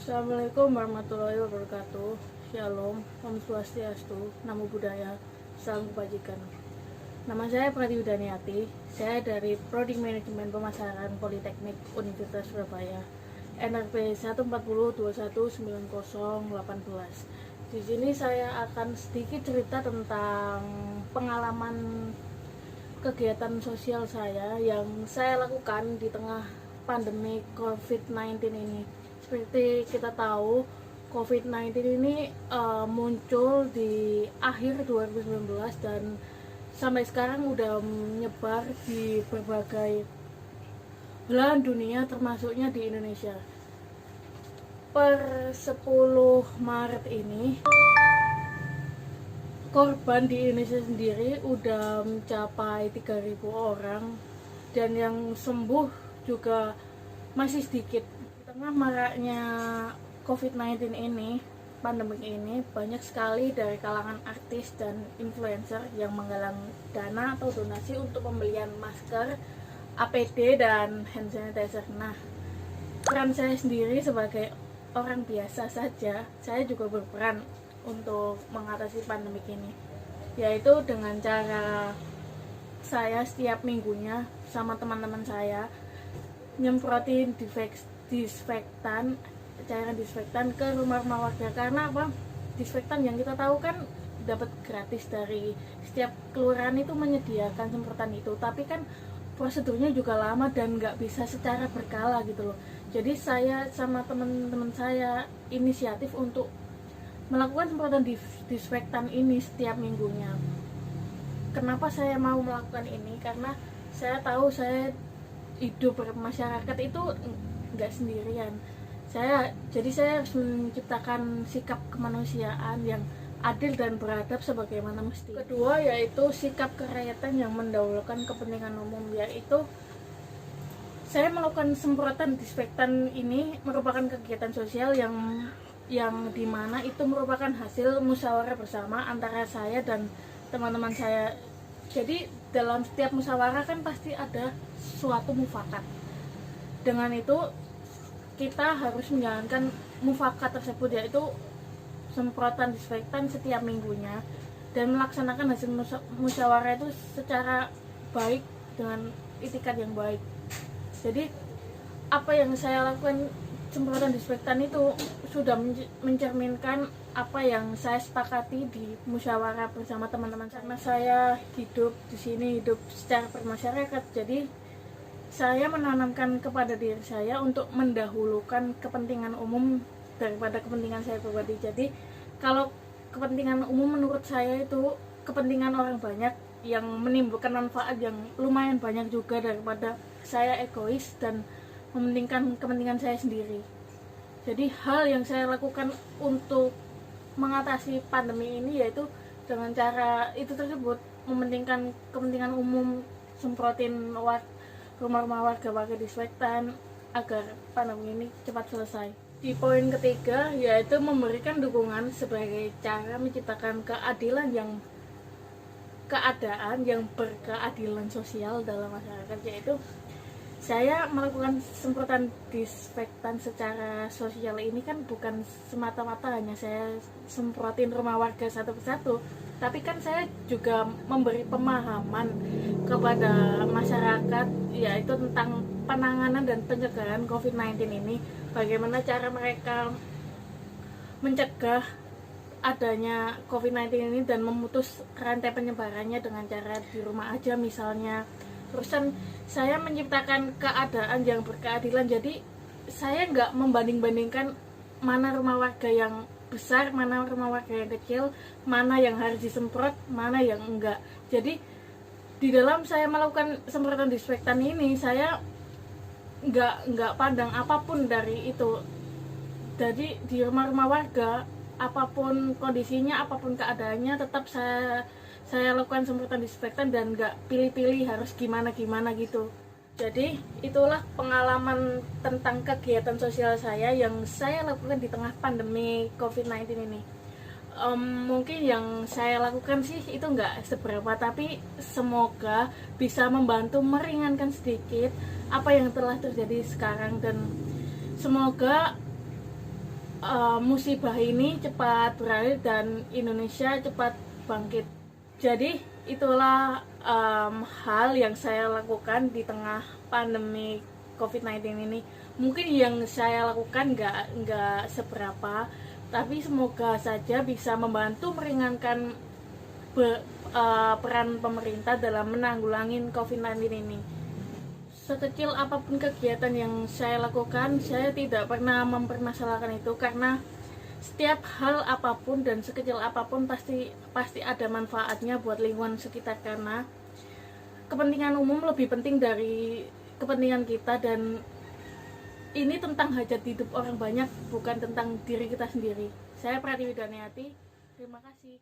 Assalamualaikum warahmatullahi wabarakatuh. Shalom, Om Swastiastu, Namo Buddhaya, Salam Kebajikan. Nama saya Pratiwidaniati. Saya dari Prodi Manajemen Pemasaran Politeknik Universitas Surabaya, NRP 140219018. Di sini saya akan sedikit cerita tentang pengalaman kegiatan sosial saya yang saya lakukan di tengah pandemi COVID-19 ini. Seperti kita tahu, COVID-19 ini muncul di akhir 2019 dan sampai sekarang udah menyebar di berbagai belahan dunia, termasuknya di Indonesia. Per 10 Maret ini, korban di Indonesia sendiri udah mencapai 3.000 orang dan yang sembuh juga masih sedikit. Di tengah maraknya COVID-19 ini, pandemi ini, banyak sekali dari kalangan artis dan influencer yang menggalang dana atau donasi untuk pembelian masker, APD, dan hand sanitizer. Nah, peran saya sendiri sebagai orang biasa saja, saya juga berperan untuk mengatasi pandemi ini, yaitu dengan cara saya setiap minggunya sama teman-teman saya nyemprotin cairan disinfektan ke rumah-rumah warga. Karena apa? Disinfektan yang kita tahu kan dapat gratis dari setiap kelurahan, itu menyediakan semprotan itu, tapi kan prosedurnya juga lama dan nggak bisa secara berkala gitu loh. Jadi saya sama teman-teman saya inisiatif untuk melakukan semprotan disinfektan ini setiap minggunya. Kenapa saya mau melakukan ini? Karena saya tahu saya hidup bermasyarakat itu nggak sendirian. Jadi saya harus menciptakan sikap kemanusiaan yang adil dan beradab sebagaimana mestinya. Kedua yaitu sikap kerakyatan yang mendahulukan kepentingan umum, yaitu saya melakukan semprotan disinfektan ini merupakan kegiatan sosial yang dimana itu merupakan hasil musyawarah bersama antara saya dan teman-teman saya. Jadi dalam setiap musyawarah kan pasti ada suatu mufakat. Dengan itu kita harus menjalankan mufakat tersebut, yaitu semprotan disinfektan setiap minggunya dan melaksanakan hasil musyawarah itu secara baik dengan itikat yang baik. Jadi apa yang saya lakukan semprotan disinfektan itu sudah mencerminkan apa yang saya sepakati di musyawarah bersama teman-teman. Karena saya hidup di sini, hidup secara bermasyarakat, jadi saya menanamkan kepada diri saya untuk mendahulukan kepentingan umum daripada kepentingan saya pribadi. Jadi kalau kepentingan umum menurut saya itu kepentingan orang banyak yang menimbulkan manfaat yang lumayan banyak juga, daripada saya egois dan mementingkan kepentingan saya sendiri. Jadi hal yang saya lakukan untuk mengatasi pandemi ini yaitu dengan cara itu tersebut, mementingkan kepentingan umum, semprotin rumah-rumah warga pakai disinfektan agar pandemi ini cepat selesai. Di poin ketiga yaitu memberikan dukungan sebagai cara menciptakan keadaan yang berkeadilan sosial dalam masyarakat, yaitu saya melakukan semprotan disinfektan secara sosial ini kan bukan semata-mata hanya saya semprotin rumah warga satu persatu, tapi kan saya juga memberi pemahaman kepada masyarakat, yaitu tentang penanganan dan pencegahan COVID-19 ini, bagaimana cara mereka mencegah adanya COVID-19 ini dan memutus rantai penyebarannya dengan cara di rumah aja misalnya. Terusan saya menciptakan keadaan yang berkeadilan, jadi saya nggak membanding-bandingkan mana rumah warga yang besar, mana rumah warga yang kecil, mana yang harus disemprot, mana yang enggak. Jadi di dalam saya melakukan semprotan disinfektan ini, saya nggak pandang apapun dari itu. Jadi di rumah-rumah warga, apapun kondisinya, apapun keadaannya, tetap saya lakukan semprotan disinfektan dan nggak pilih-pilih harus gimana gitu. Jadi itulah pengalaman tentang kegiatan sosial saya yang saya lakukan di tengah pandemi COVID-19 ini. Mungkin yang saya lakukan sih itu nggak seberapa, tapi semoga bisa membantu meringankan sedikit apa yang telah terjadi sekarang, dan semoga musibah ini cepat berakhir dan Indonesia cepat bangkit. Jadi itulah hal yang saya lakukan di tengah pandemi COVID-19 ini. Mungkin yang saya lakukan nggak seberapa, tapi semoga saja bisa membantu meringankan peran pemerintah dalam menanggulangi COVID-19 ini. Sekecil apapun kegiatan yang saya lakukan, saya tidak pernah mempermasalahkan itu, karena setiap hal apapun dan sekecil apapun pasti ada manfaatnya buat lingkungan sekitar, karena kepentingan umum lebih penting dari kepentingan kita, dan ini tentang hajat hidup orang banyak, bukan tentang diri kita sendiri. Saya Pratiwi Daniati, terima kasih.